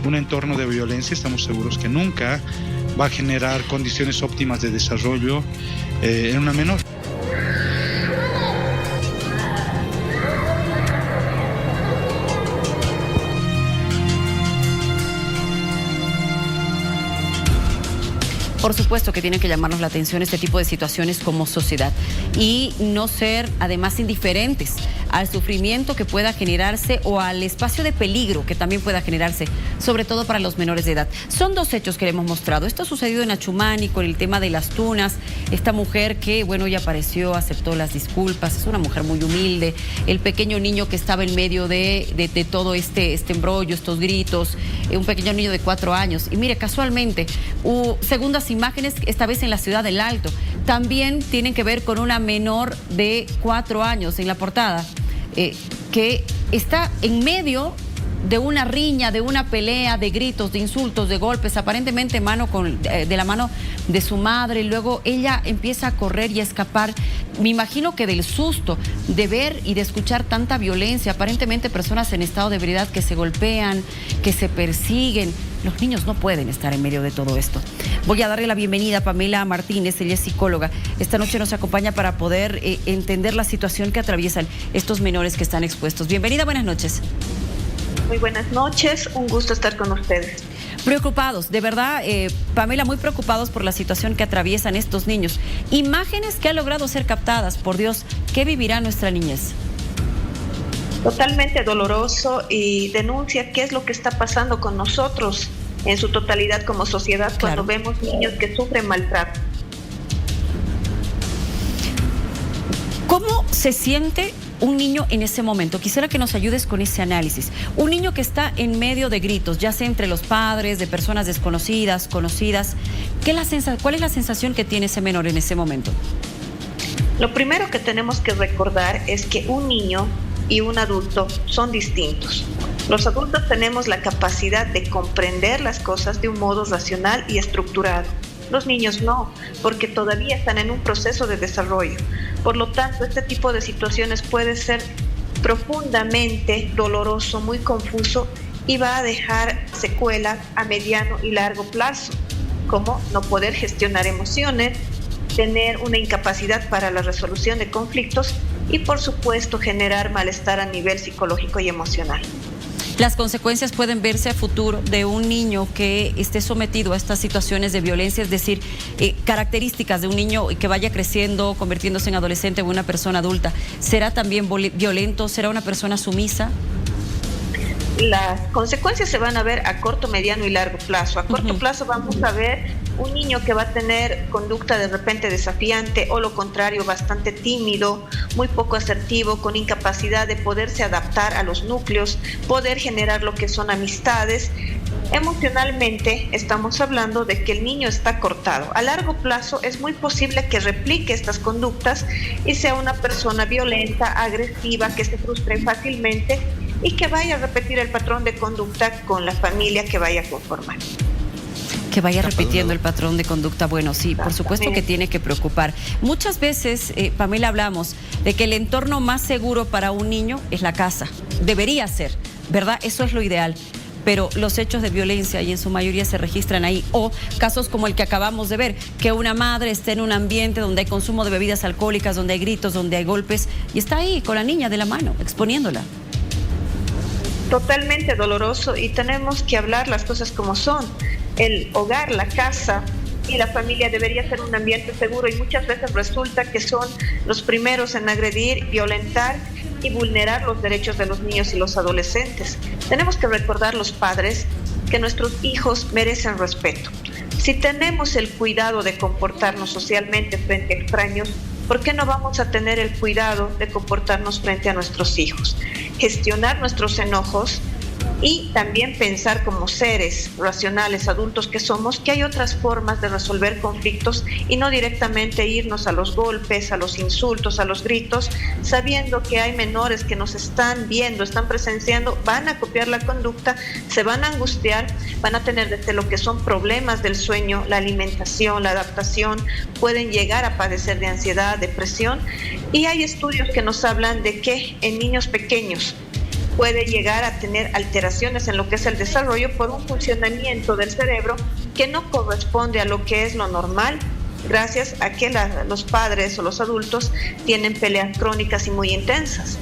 un entorno de violencia, estamos seguros que nunca va a generar condiciones óptimas de desarrollo en una menor. Por supuesto que tienen que llamarnos la atención este tipo de situaciones como sociedad y no ser además indiferentes al sufrimiento que pueda generarse o al espacio de peligro que también pueda generarse, sobre todo para los menores de edad. Son dos hechos que le hemos mostrado. Esto ha sucedido en Achumani con el tema de las tunas. Esta mujer que, bueno, ya apareció, aceptó las disculpas, es una mujer muy humilde. El pequeño niño que estaba en medio de todo este embrollo, estos gritos, un pequeño niño de 4 años. Y mire, casualmente, segundas imágenes, esta vez en la ciudad del Alto, también tienen que ver con una menor de 4 años en la portada, que está en medio de una riña, de una pelea, de gritos, de insultos, de golpes, aparentemente de la mano de su madre. Luego ella empieza a correr y a escapar. Me imagino que del susto de ver y de escuchar tanta violencia, aparentemente personas en estado de ebriedad que se golpean, que se persiguen. Los niños no pueden estar en medio de todo esto. Voy a darle la bienvenida a Pamela Martínez, ella es psicóloga. Esta noche nos acompaña para poder entender la situación que atraviesan estos menores que están expuestos. Bienvenida, buenas noches. Muy buenas noches, un gusto estar con ustedes. Preocupados, de verdad, Pamela, muy preocupados por la situación que atraviesan estos niños. Imágenes que han logrado ser captadas, por Dios, ¿qué vivirá nuestra niñez? Totalmente doloroso y denuncia qué es lo que está pasando con nosotros en su totalidad como sociedad cuando vemos niños que sufren maltrato. ¿Cómo se siente un niño en ese momento? Quisiera que nos ayudes con ese análisis. Un niño que está en medio de gritos, ya sea entre los padres, de personas desconocidas, conocidas. ¿Cuál es la sensación que tiene ese menor en ese momento? Lo primero que tenemos que recordar es que un niño y un adulto son distintos. Los adultos tenemos la capacidad de comprender las cosas de un modo racional y estructurado. Los niños no, porque todavía están en un proceso de desarrollo. Por lo tanto, este tipo de situaciones puede ser profundamente doloroso, muy confuso y va a dejar secuelas a mediano y largo plazo, como no poder gestionar emociones, tener una incapacidad para la resolución de conflictos y, por supuesto, generar malestar a nivel psicológico y emocional. Las consecuencias pueden verse a futuro de un niño que esté sometido a estas situaciones de violencia, es decir, características de un niño que vaya creciendo, convirtiéndose en adolescente o una persona adulta. ¿Será también violento? ¿Será una persona sumisa? Las consecuencias se van a ver a corto, mediano y largo plazo. A corto plazo vamos a ver un niño que va a tener conducta de repente desafiante o lo contrario, bastante tímido, muy poco asertivo, con incapacidad de poderse adaptar a los núcleos, poder generar lo que son amistades. Emocionalmente estamos hablando de que el niño está cortado. A largo plazo es muy posible que replique estas conductas y sea una persona violenta, agresiva, que se frustre fácilmente y que vaya a repetir el patrón de conducta con la familia que vaya a conformar. Que vaya repitiendo el patrón de conducta. Bueno, sí, por supuesto que tiene que preocupar. Muchas veces, Pamela, hablamos de que el entorno más seguro para un niño es la casa. Debería ser, ¿verdad? Eso es lo ideal. Pero los hechos de violencia y en su mayoría se registran ahí. O casos como el que acabamos de ver, que una madre esté en un ambiente donde hay consumo de bebidas alcohólicas, donde hay gritos, donde hay golpes, y está ahí con la niña de la mano, exponiéndola. Totalmente doloroso y tenemos que hablar las cosas como son. El hogar, la casa y la familia debería ser un ambiente seguro y muchas veces resulta que son los primeros en agredir, violentar y vulnerar los derechos de los niños y los adolescentes. Tenemos que recordar los padres que nuestros hijos merecen respeto. Si tenemos el cuidado de comportarnos socialmente frente a extraños, ¿por qué no vamos a tener el cuidado de comportarnos frente a nuestros hijos? Gestionar nuestros enojos y también pensar como seres racionales, adultos que somos, que hay otras formas de resolver conflictos y no directamente irnos a los golpes, a los insultos, a los gritos, sabiendo que hay menores que nos están viendo, están presenciando, van a copiar la conducta, se van a angustiar, van a tener desde lo que son problemas del sueño, la alimentación, la adaptación, pueden llegar a padecer de ansiedad, depresión, y hay estudios que nos hablan de que en niños pequeños puede llegar a tener alteraciones en lo que es el desarrollo por un funcionamiento del cerebro que no corresponde a lo que es lo normal, gracias a que los padres o los adultos tienen peleas crónicas y muy intensas.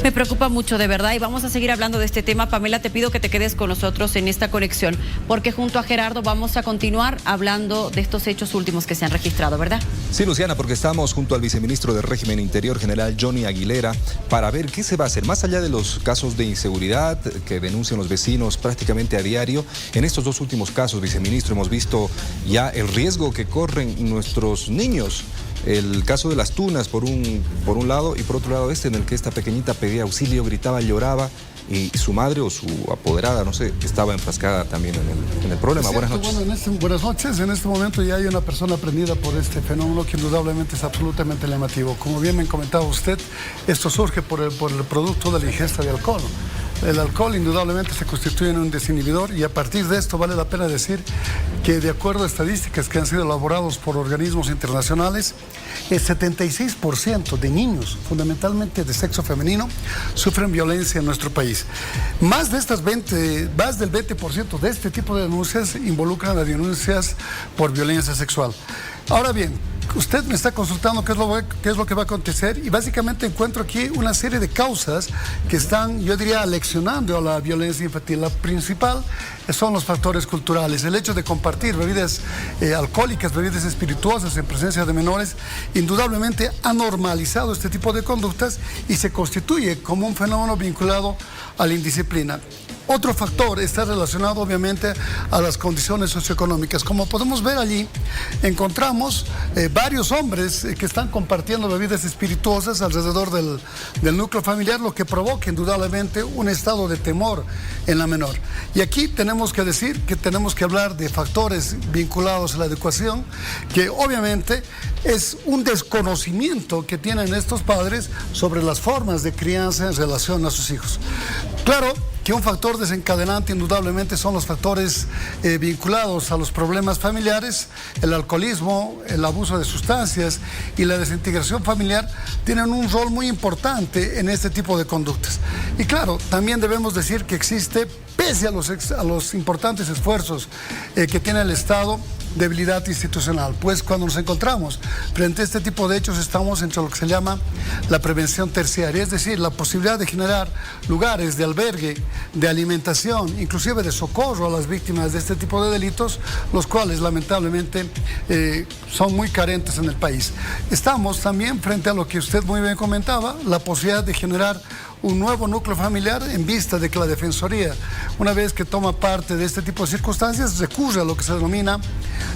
Me preocupa mucho, de verdad, y vamos a seguir hablando de este tema. Pamela, te pido que te quedes con nosotros en esta conexión, porque junto a Gerardo vamos a continuar hablando de estos hechos últimos que se han registrado, ¿verdad? Sí, Luciana, porque estamos junto al viceministro de Régimen Interior, general Johnny Aguilera, para ver qué se va a hacer. Más allá de los casos de inseguridad que denuncian los vecinos prácticamente a diario, en estos dos últimos casos, viceministro, hemos visto ya el riesgo que corren nuestros niños. El caso de las tunas por un lado, y por otro lado en el que esta pequeñita pedía auxilio, gritaba, lloraba, y su madre o su apoderada, no sé, estaba enfrascada también en el problema. Buenas noches. Bueno, buenas noches. En este momento ya hay una persona prendida por este fenómeno que indudablemente es absolutamente llamativo. Como bien me comentaba usted, esto surge por el producto de la ingesta de alcohol. El alcohol indudablemente se constituye en un desinhibidor, y a partir de esto vale la pena decir que, de acuerdo a estadísticas que han sido elaboradas por organismos internacionales, el 76% de niños, fundamentalmente de sexo femenino, sufren violencia en nuestro país. Más del 20% de este tipo de denuncias involucran a denuncias por violencia sexual. Ahora bien, usted me está consultando qué es lo que va a acontecer, y básicamente encuentro aquí una serie de causas que están, yo diría, aleccionando a la violencia infantil. La principal son los factores culturales. El hecho de compartir bebidas alcohólicas, bebidas espirituosas en presencia de menores, indudablemente ha normalizado este tipo de conductas y se constituye como un fenómeno vinculado a la indisciplina. Otro factor está relacionado obviamente a las condiciones socioeconómicas. Como podemos ver allí, encontramos varios hombres que están compartiendo bebidas espirituosas alrededor del núcleo familiar, lo que provoca indudablemente un estado de temor en la menor. Y aquí tenemos que decir que tenemos que hablar de factores vinculados a la educación, que obviamente es un desconocimiento que tienen estos padres sobre las formas de crianza en relación a sus hijos. Claro que un factor desencadenante indudablemente son los factores vinculados a los problemas familiares. El alcoholismo, el abuso de sustancias y la desintegración familiar tienen un rol muy importante en este tipo de conductas. Y claro, también debemos decir que existe, pese a los importantes esfuerzos que tiene el Estado, debilidad institucional, pues cuando nos encontramos frente a este tipo de hechos estamos entre lo que se llama la prevención terciaria, es decir, la posibilidad de generar lugares de albergue, de alimentación, inclusive de socorro a las víctimas de este tipo de delitos, los cuales lamentablemente son muy carentes en el país. Estamos también frente a lo que usted muy bien comentaba, la posibilidad de generar un nuevo núcleo familiar en vista de que la Defensoría, una vez que toma parte de este tipo de circunstancias, recurre a lo que se denomina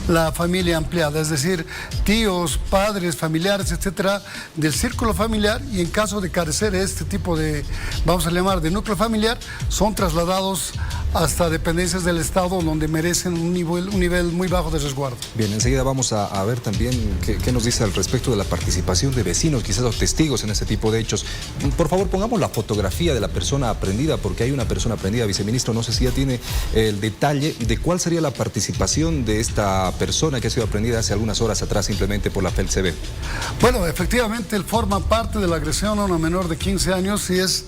la familia ampliada, es decir, tíos, padres, familiares, etcétera, del círculo familiar, y en caso de carecer este tipo de, vamos a llamar, de núcleo familiar, son trasladados hasta dependencias del Estado donde merecen un nivel muy bajo de resguardo. Bien, enseguida vamos a ver también qué nos dice al respecto de la participación de vecinos, quizás los testigos en este tipo de hechos. Por favor, pongamos la fotografía de la persona aprendida, porque hay una persona aprendida, viceministro, no sé si ya tiene el detalle de cuál sería la participación de esta persona que ha sido aprendida hace algunas horas atrás simplemente por la FELCB. Bueno, efectivamente él forma parte de la agresión a una menor de 15 años y es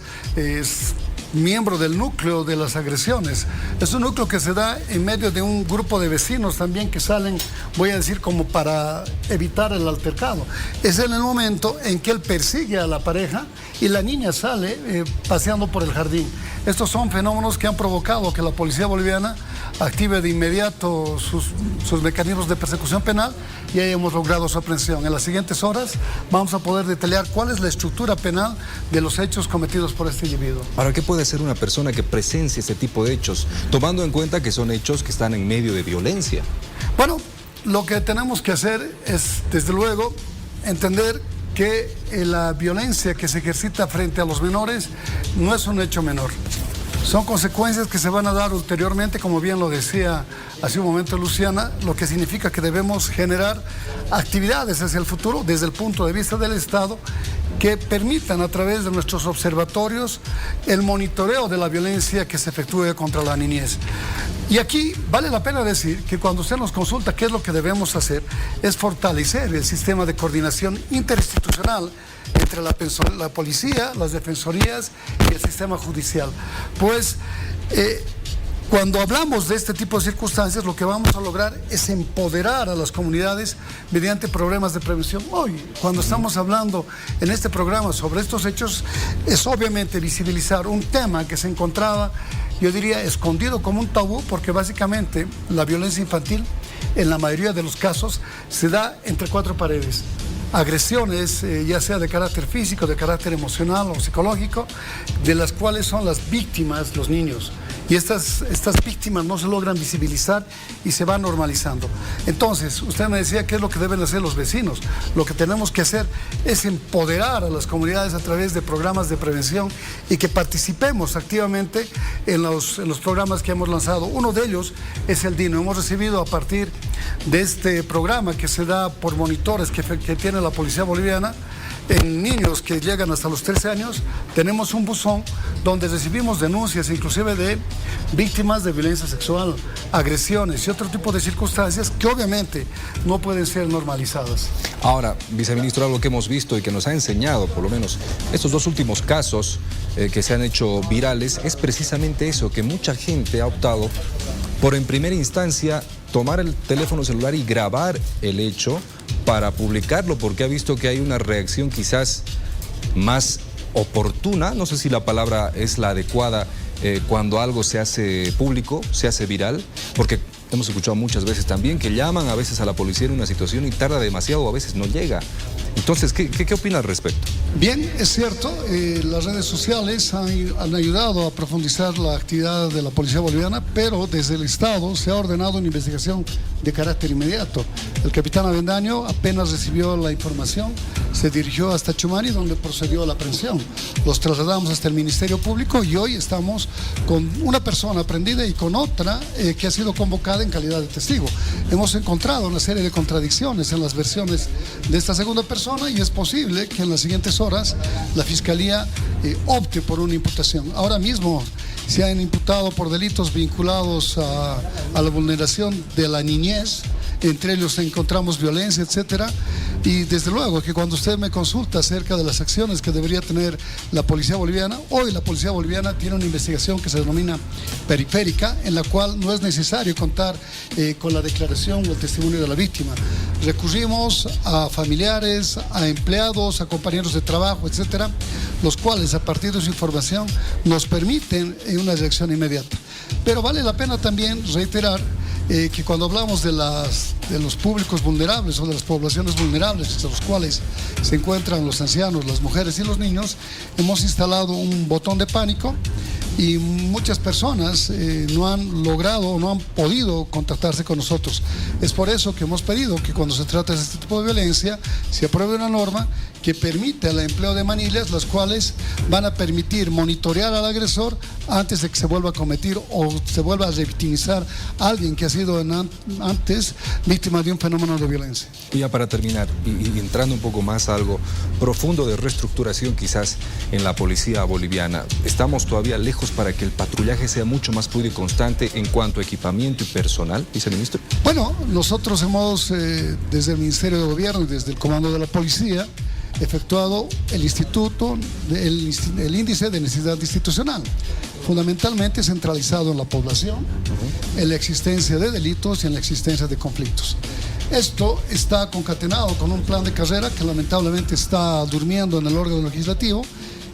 miembro del núcleo de las agresiones. Es un núcleo que se da en medio de un grupo de vecinos también que salen, voy a decir, como para evitar el altercado. Es en el momento en que él persigue a la pareja y la niña sale paseando por el jardín. Estos son fenómenos que han provocado que la policía boliviana active de inmediato sus mecanismos de persecución penal y ahí hemos logrado su aprehensión. En las siguientes horas vamos a poder detallar cuál es la estructura penal de los hechos cometidos por este individuo. Ahora, ¿qué puede hacer una persona que presencie este tipo de hechos, tomando en cuenta que son hechos que están en medio de violencia? Bueno, lo que tenemos que hacer es, desde luego, entender que la violencia que se ejercita frente a los menores no es un hecho menor. Son consecuencias que se van a dar ulteriormente, como bien lo decía hace un momento Luciana, lo que significa que debemos generar actividades hacia el futuro desde el punto de vista del Estado que permitan a través de nuestros observatorios el monitoreo de la violencia que se efectúe contra la niñez. Y aquí vale la pena decir que cuando usted nos consulta qué es lo que debemos hacer, es fortalecer el sistema de coordinación interinstitucional entre la policía, las defensorías y el sistema judicial. Pues cuando hablamos de este tipo de circunstancias, lo que vamos a lograr es empoderar a las comunidades mediante programas de prevención. Hoy, cuando estamos hablando en este programa sobre estos hechos, es obviamente visibilizar un tema que se encontraba, yo diría, escondido como un tabú, porque básicamente la violencia infantil, en la mayoría de los casos, se da entre cuatro paredes. Agresiones, ya sea de carácter físico, de carácter emocional o psicológico, de las cuales son las víctimas los niños. Y estas víctimas no se logran visibilizar y se van normalizando. Entonces, usted me decía qué es lo que deben hacer los vecinos. Lo que tenemos que hacer es empoderar a las comunidades a través de programas de prevención y que participemos activamente en los programas que hemos lanzado. Uno de ellos es el DINO. Hemos recibido a partir de este programa que se da por monitores que tiene la Policía Boliviana, en niños que llegan hasta los 13 años, tenemos un buzón donde recibimos denuncias inclusive de víctimas de violencia sexual, agresiones y otro tipo de circunstancias que obviamente no pueden ser normalizadas. Ahora, viceministro, algo que hemos visto y que nos ha enseñado, por lo menos estos dos últimos casos que se han hecho virales, es precisamente eso, que mucha gente ha optado por en primera instancia tomar el teléfono celular y grabar el hecho para publicarlo, porque ha visto que hay una reacción quizás más oportuna, no sé si la palabra es la adecuada, cuando algo se hace público, se hace viral, porque hemos escuchado muchas veces también que llaman a veces a la policía en una situación y tarda demasiado o a veces no llega. Entonces, ¿qué opina al respecto? Bien, es cierto, las redes sociales han ayudado a profundizar la actividad de la Policía Boliviana, pero desde el Estado se ha ordenado una investigación de carácter inmediato. El capitán Avendaño apenas recibió la información, se dirigió hasta Chumani, donde procedió a la aprehensión. Los trasladamos hasta el Ministerio Público y hoy estamos con una persona aprendida y con otra que ha sido convocada en calidad de testigo. Hemos encontrado una serie de contradicciones en las versiones de esta segunda persona y es posible que en las siguientes horas la Fiscalía opte por una imputación. Ahora mismo se han imputado por delitos vinculados a la vulneración de la niñez, entre ellos encontramos violencia, etcétera. Y desde luego que cuando usted me consulta acerca de las acciones que debería tener la Policía Boliviana, hoy la Policía Boliviana tiene una investigación que se denomina periférica, en la cual no es necesario contar con la declaración o el testimonio de la víctima. Recurrimos a familiares, a empleados, a compañeros de trabajo, etcétera, los cuales a partir de su información nos permiten una reacción inmediata. Pero vale la pena también reiterar que cuando hablamos de los públicos vulnerables o de las poblaciones vulnerables, entre los cuales se encuentran los ancianos, las mujeres y los niños, hemos instalado un botón de pánico y muchas personas no han logrado o no han podido contactarse con nosotros. Es por eso que hemos pedido que cuando se trata de este tipo de violencia se apruebe una norma que permite el empleo de manillas, las cuales van a permitir monitorear al agresor antes de que se vuelva a cometer o se vuelva a revictimizar a alguien que ha sido antes víctima de un fenómeno de violencia. Y ya para terminar, y entrando un poco más a algo profundo de reestructuración quizás en la policía boliviana, ¿estamos todavía lejos para que el patrullaje sea mucho más fluido y constante en cuanto a equipamiento y personal, viceministro? Bueno, nosotros hemos, desde el Ministerio de Gobierno y desde el Comando de la Policía, efectuado el índice de necesidad institucional, fundamentalmente centralizado en la población, en la existencia de delitos y en la existencia de conflictos. Esto está concatenado con un plan de carrera que lamentablemente está durmiendo en el órgano legislativo,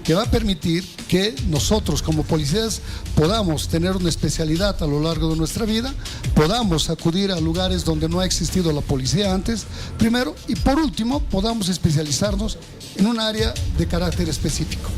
que va a permitir que nosotros como policías podamos tener una especialidad a lo largo de nuestra vida, podamos acudir a lugares donde no ha existido la policía antes, primero, y por último, podamos especializarnos en un área de carácter específico.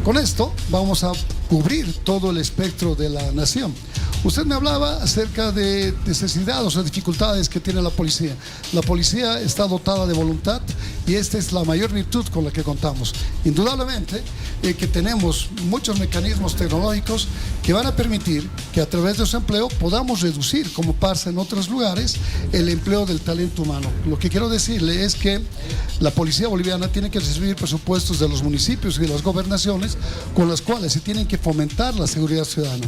Con esto vamos a cubrir todo el espectro de la nación. Usted me hablaba acerca de necesidades o dificultades que tiene la policía. La policía está dotada de voluntad y esta es la mayor virtud con la que contamos. Indudablemente que tenemos muchos mecanismos tecnológicos que van a permitir que a través de su empleo podamos reducir, como pasa en otros lugares, el empleo del talento humano. Lo que quiero decirle es que la policía boliviana tiene que recibir presupuestos de los municipios y de las gobernaciones con las cuales se tienen que fomentar la seguridad ciudadana.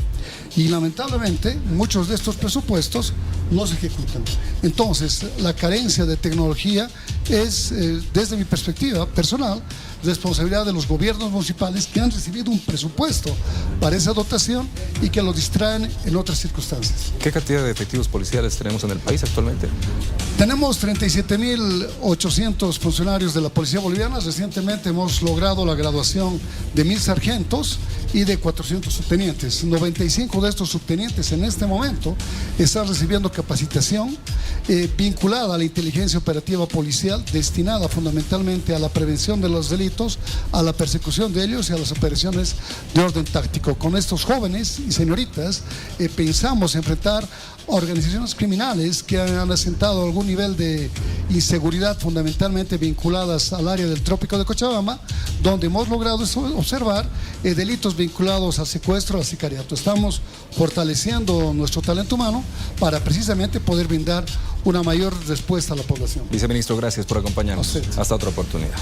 Y lamentablemente muchos de estos presupuestos no se ejecutan. Entonces, la carencia de tecnología es, desde mi perspectiva personal, responsabilidad de los gobiernos municipales que han recibido un presupuesto para esa dotación y que lo distraen en otras circunstancias. ¿Qué cantidad de efectivos policiales tenemos en el país actualmente? Tenemos 37.800 funcionarios de la Policía Boliviana. Recientemente hemos logrado la graduación de 1.000 sargentos y de 400 subtenientes. 95 de estos subtenientes en este momento están recibiendo capacitación vinculada a la inteligencia operativa policial, destinada fundamentalmente a la prevención de los delitos, a la persecución de ellos y a las operaciones de orden táctico. Con estos jóvenes y señoritas pensamos enfrentar organizaciones criminales que han asentado algún nivel de inseguridad fundamentalmente vinculadas al área del Trópico de Cochabamba, donde hemos logrado observar delitos vinculados al secuestro, al sicariato. Estamos fortaleciendo nuestro talento humano para precisamente poder brindar una mayor respuesta a la población. Viceministro, gracias por acompañarnos. Hasta otra oportunidad.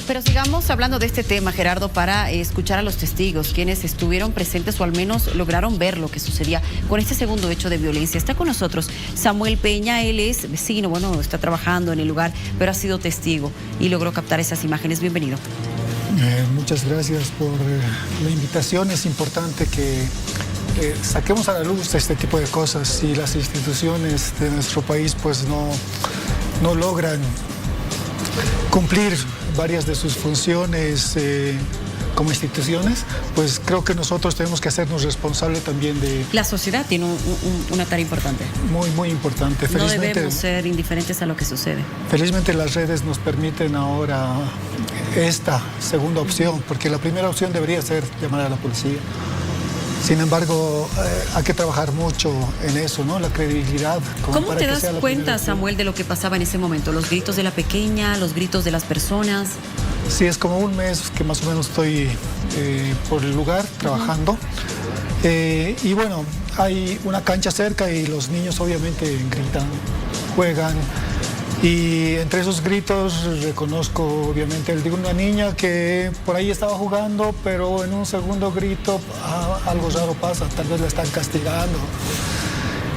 Pero sigamos hablando de este tema, Gerardo, para escuchar a los testigos, quienes estuvieron presentes o al menos lograron ver lo que sucedía con este segundo hecho de violencia. Está con nosotros Samuel Peña, él es vecino, bueno, está trabajando en el lugar, pero ha sido testigo y logró captar esas imágenes. Bienvenido. Muchas gracias por la invitación. Es importante que saquemos a la luz este tipo de cosas. Si las instituciones de nuestro país pues no logran cumplir varias de sus funciones como instituciones, pues creo que nosotros tenemos que hacernos responsables también de... La sociedad tiene una tarea importante. Muy, muy importante. No debemos ser indiferentes a lo que sucede. Felizmente las redes nos permiten ahora esta segunda opción, porque la primera opción debería ser llamar a la policía. Sin embargo, hay que trabajar mucho en eso, ¿no? La credibilidad. ¿Cómo te das cuenta, Samuel, de lo que pasaba en ese momento? ¿Los gritos de la pequeña, los gritos de las personas? Sí, es como un mes que más o menos estoy por el lugar trabajando. Y bueno, hay una cancha cerca y los niños obviamente gritan, juegan. Y entre esos gritos reconozco obviamente el de una niña que por ahí estaba jugando, pero en un segundo grito algo raro pasa, tal vez la están castigando.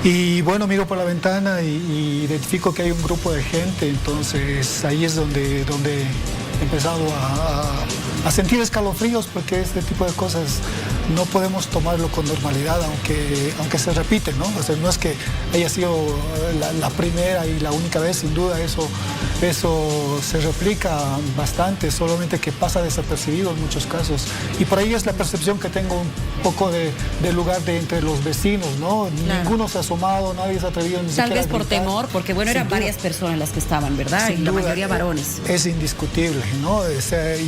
Y bueno, miro por la ventana y identifico que hay un grupo de gente, entonces ahí es donde he empezado a sentir escalofríos, porque este tipo de cosas no podemos tomarlo con normalidad, aunque se repite, ¿no? O sea, no es que haya sido la primera y la única vez, sin duda eso se replica bastante, solamente que pasa desapercibido en muchos casos. Y por ahí es la percepción que tengo un poco del lugar de entre los vecinos, ¿no? Claro. Ninguno se ha asomado, nadie se ha atrevido ni siquiera Tal vez por gritar. Temor, porque bueno, eran varias personas las que estaban, ¿verdad? Y la mayoría varones. Es indiscutible, ¿no?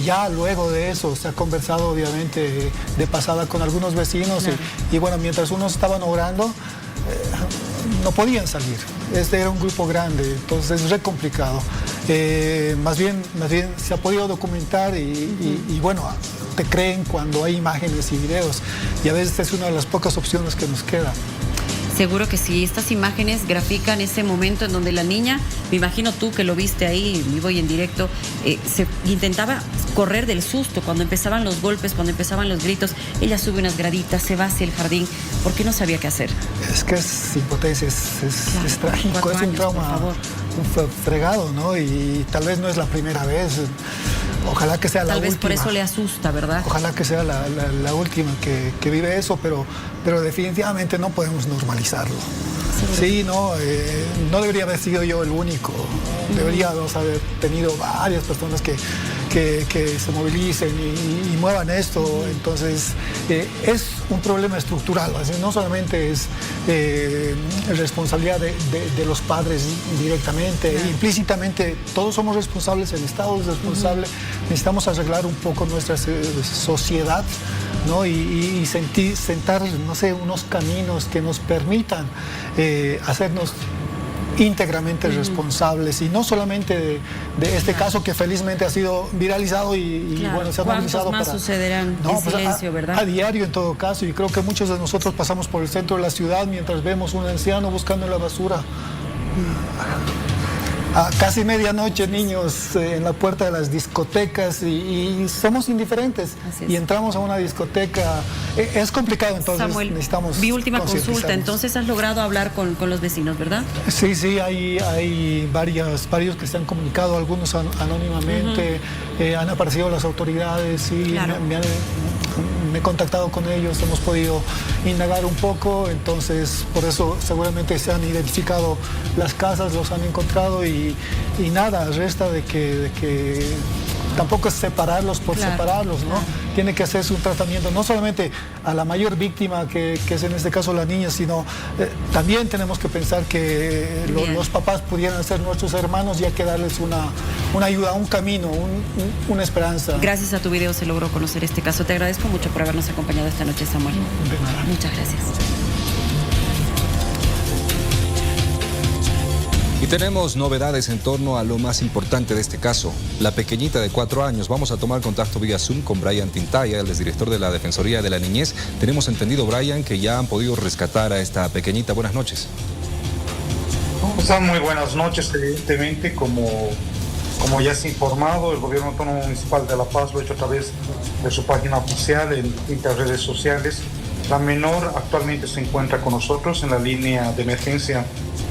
Ya luego de eso se ha conversado obviamente de pasada con algunos vecinos, claro. y bueno, mientras unos estaban orando, no podían salir. Este era un grupo grande, entonces es re complicado. Más bien se ha podido documentar y bueno, te creen cuando hay imágenes y videos, y a veces es una de las pocas opciones que nos queda. Seguro que sí, estas imágenes grafican ese momento en donde la niña, me imagino tú que lo viste ahí, vivo y en directo, se intentaba correr del susto cuando empezaban los golpes, cuando empezaban los gritos. Ella sube unas graditas, se va hacia el jardín, porque no sabía qué hacer. Es que es impotencia, claro, es trágico, es un trauma fregado, ¿no? Y tal vez no es la primera vez. Ojalá que sea la última. Tal vez por eso le asusta, ¿verdad? Ojalá que sea la última que vive eso, pero definitivamente no podemos normalizarlo. Sí, no debería haber sido yo el único. Deberíamos haber tenido varias personas que se movilicen y muevan esto. Entonces, es un problema estructural. Así, no solamente es responsabilidad de los padres directamente, implícitamente todos somos responsables, el Estado es responsable. Necesitamos arreglar un poco nuestra sociedad ¿no? Y sentar, no sé, unos caminos que nos permitan hacernos íntegramente responsables, y no solamente de este caso que felizmente ha sido viralizado y bueno, se ha normalizado. ¿Cuántos más sucederán en silencio, verdad? A diario en todo caso, y creo que muchos de nosotros pasamos por el centro de la ciudad mientras vemos un anciano buscando en la basura. A casi medianoche, niños en la puerta de las discotecas, y somos indiferentes y entramos a una discoteca. Es complicado, entonces Samuel, necesitamos mi última consulta, entonces has logrado hablar con los vecinos, ¿verdad? Sí, hay varios que se han comunicado, algunos anónimamente, han aparecido las autoridades y claro. me he contactado con ellos, hemos podido indagar un poco, entonces por eso seguramente se han identificado las casas, los han encontrado, y nada, resta de que tampoco es separarlos por separarlos, ¿no? Claro. Tiene que hacerse un tratamiento no solamente a la mayor víctima, que es en este caso la niña, sino también tenemos que pensar que los papás pudieran ser nuestros hermanos, y hay que darles una ayuda, un camino, una esperanza. Gracias a tu video se logró conocer este caso. Te agradezco mucho por habernos acompañado esta noche, Samuel. De nada. Muchas gracias. Y tenemos novedades en torno a lo más importante de este caso, la pequeñita de 4 años. Vamos a tomar contacto vía Zoom con Brian Tintaya, el exdirector de la Defensoría de la Niñez. Tenemos entendido, Brian, que ya han podido rescatar a esta pequeñita. Buenas noches. Muy buenas noches. Evidentemente, como ya se ha informado, el Gobierno Autónomo Municipal de La Paz lo ha hecho a través de su página oficial, en distintas redes sociales. La menor actualmente se encuentra con nosotros en la línea de emergencia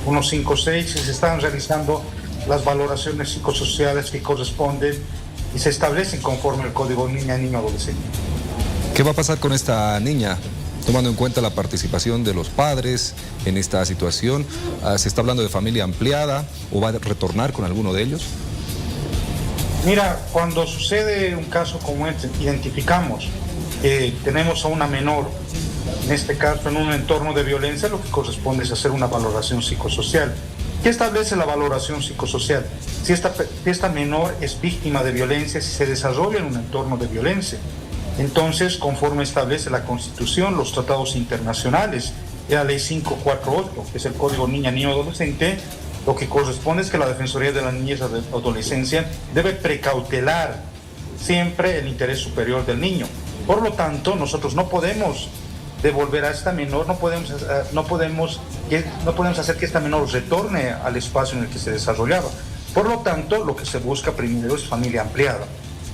156, y se están realizando las valoraciones psicosociales que corresponden y se establecen conforme el Código Niña-Niño Adolescente. ¿Qué va a pasar con esta niña, tomando en cuenta la participación de los padres en esta situación? ¿Se está hablando de familia ampliada o va a retornar con alguno de ellos? Mira, cuando sucede un caso como este, identificamos que tenemos a una menor, en este caso en un entorno de violencia, lo que corresponde es hacer una valoración psicosocial. ¿Qué establece la valoración psicosocial? Si esta menor es víctima de violencia, si se desarrolla en un entorno de violencia. Entonces, conforme establece la Constitución, los tratados internacionales, la Ley 548, que es el Código Niña-Niño Adolescente, lo que corresponde es que la Defensoría de la Niñez y Adolescencia debe precautelar siempre el interés superior del niño. Por lo tanto, nosotros no podemos devolver a esta menor, no podemos hacer que esta menor retorne al espacio en el que se desarrollaba. Por lo tanto, lo que se busca primero es familia ampliada.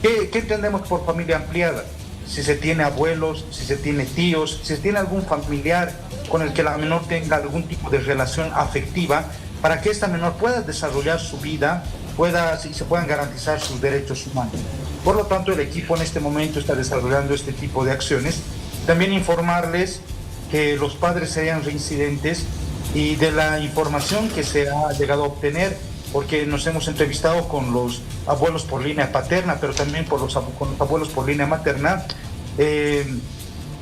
¿Qué entendemos por familia ampliada? Si se tiene abuelos, si se tiene tíos, si se tiene algún familiar con el que la menor tenga algún tipo de relación afectiva, para que esta menor pueda desarrollar su vida, se puedan garantizar sus derechos humanos. Por lo tanto, el equipo en este momento está desarrollando este tipo de acciones. También informarles que los padres serían reincidentes, y de la información que se ha llegado a obtener, porque nos hemos entrevistado con los abuelos por línea paterna, pero también con los abuelos por línea materna,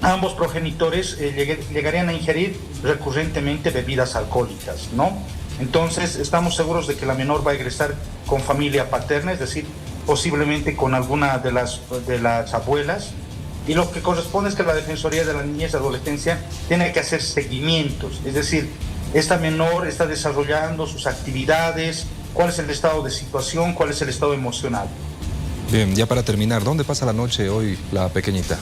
ambos progenitores llegarían a ingerir recurrentemente bebidas alcohólicas, ¿no? Entonces, estamos seguros de que la menor va a egresar con familia paterna, es decir, posiblemente con alguna de las abuelas, y lo que corresponde es que la Defensoría de la Niñez y Adolescencia tiene que hacer seguimientos, es decir, esta menor está desarrollando sus actividades, cuál es el estado de situación, cuál es el estado emocional. Bien, ya para terminar, ¿dónde pasa la noche hoy la pequeñita?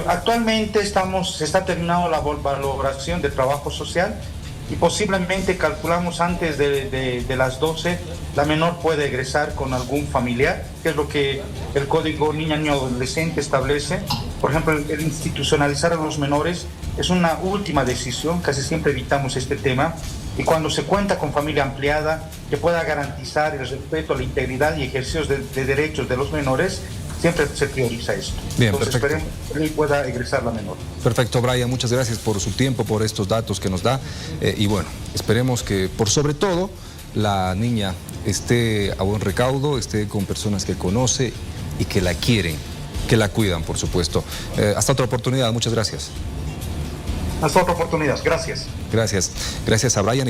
Actualmente se está terminando la valoración de trabajo social, y posiblemente calculamos antes de las 12 la menor puede egresar con algún familiar, que es lo que el Código Niña-Niño Adolescente establece. Por ejemplo, el institucionalizar a los menores es una última decisión, casi siempre evitamos este tema, y cuando se cuenta con familia ampliada que pueda garantizar el respeto a la integridad y ejercicio de derechos de los menores, siempre se prioriza esto. Bien, entonces perfecto. Esperemos que pueda egresar la menor. Perfecto, Brian, muchas gracias por su tiempo, por estos datos que nos da, y bueno, esperemos que por sobre todo la niña esté a buen recaudo, esté con personas que conoce y que la quieren, que la cuidan, por supuesto. Hasta otra oportunidad, muchas gracias. Hasta otra oportunidad, gracias. Gracias a Brian.